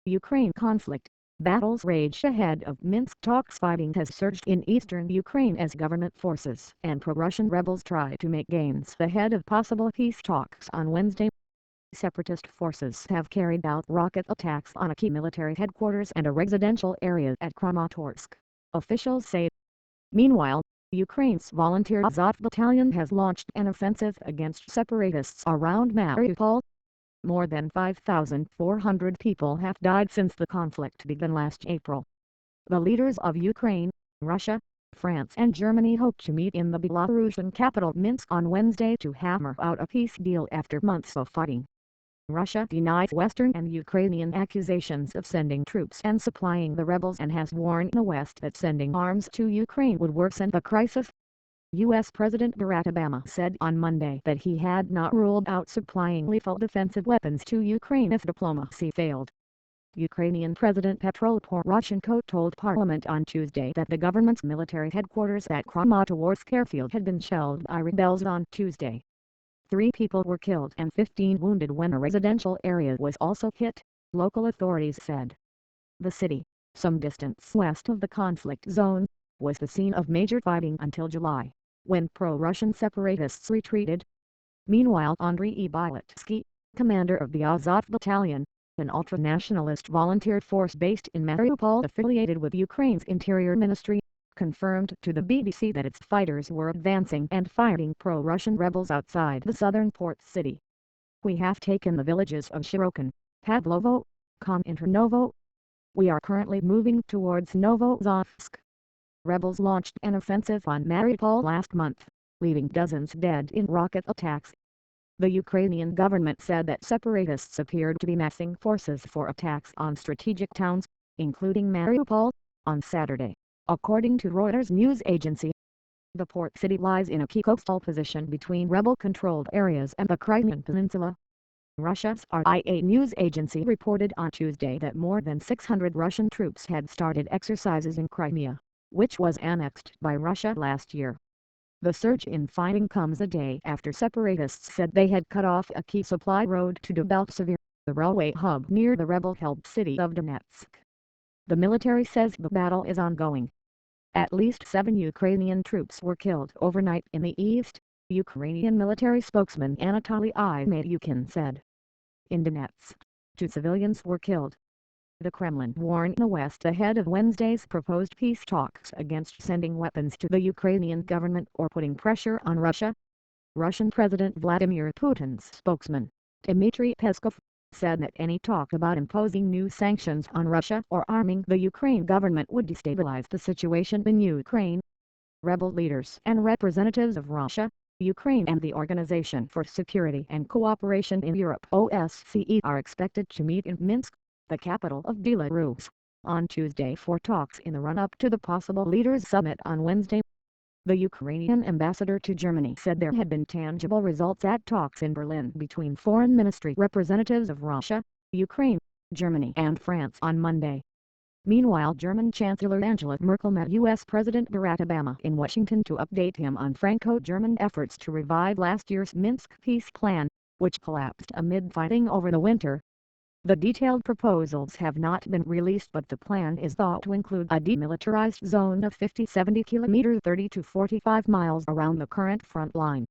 Ukraine conflict. Battles rage ahead of Minsk talks. Fighting has surged in eastern Ukraine as government forces and pro-Russian rebels try to make gains ahead of possible peace talks on Wednesday. Separatist forces have carried out rocket attacks on a key military headquarters and a residential area at Kramatorsk, officials say. Meanwhile, Ukraine's volunteer Azov battalion has launched an offensive against separatists around Mariupol. More than 5,400 people have died since the conflict began last April. The leaders of Ukraine, Russia, France and Germany hope to meet in the Belarusian capital Minsk on Wednesday to hammer out a peace deal after months of fighting. Russia denies Western and Ukrainian accusations of sending troops and supplying the rebels and has warned the West that sending arms to Ukraine would worsen the crisis. U.S. President Barack Obama said on Monday that he had not ruled out supplying lethal defensive weapons to Ukraine if diplomacy failed. Ukrainian President Petro Poroshenko told Parliament on Tuesday that the government's military headquarters at Kramatorsk airfield had been shelled by rebels on Tuesday. 3 people were killed and 15 wounded when a residential area was also hit, local authorities said. The city, some distance west of the conflict zone, was the scene of major fighting until July, when pro-Russian separatists retreated. Meanwhile, Andriy Biletsky, commander of the Azov battalion, an ultra-nationalist volunteer force based in Mariupol affiliated with Ukraine's Interior Ministry, confirmed to the BBC that its fighters were advancing and fighting pro-Russian rebels outside the southern port city. We have taken the villages of Shirokin, Pavlovo, Kominternovo. We are currently moving towards Novozovsk. Rebels launched an offensive on Mariupol last month, leaving dozens dead in rocket attacks. The Ukrainian government said that separatists appeared to be massing forces for attacks on strategic towns, including Mariupol, on Saturday, according to Reuters news agency. The port city lies in a key coastal position between rebel-controlled areas and the Crimean Peninsula. Russia's RIA news agency reported on Tuesday that more than 600 Russian troops had started exercises in Crimea, which was annexed by Russia last year. The surge in fighting comes a day after separatists said they had cut off a key supply road to Debaltseve, the railway hub near the rebel-held city of Donetsk. The military says the battle is ongoing. At least 7 Ukrainian troops were killed overnight in the east, Ukrainian military spokesman Anatoly Ivatyukin said. In Donetsk, 2 civilians were killed. The Kremlin warned the West ahead of Wednesday's proposed peace talks against sending weapons to the Ukrainian government or putting pressure on Russia. Russian President Vladimir Putin's spokesman, Dmitry Peskov, said that any talk about imposing new sanctions on Russia or arming the Ukraine government would destabilize the situation in Ukraine. Rebel leaders and representatives of Russia, Ukraine and the Organization for Security and Cooperation in Europe (OSCE) are expected to meet in Minsk, the capital of Belarus, on Tuesday for talks in the run-up to the possible leaders' summit on Wednesday. The Ukrainian ambassador to Germany said there had been tangible results at talks in Berlin between foreign ministry representatives of Russia, Ukraine, Germany and France on Monday. Meanwhile, German Chancellor Angela Merkel met U.S. President Barack Obama in Washington to update him on Franco-German efforts to revive last year's Minsk peace plan, which collapsed amid fighting over the winter. The detailed proposals have not been released, but the plan is thought to include a demilitarized zone of 50-70 kilometers 30 to 45 miles around the current front line.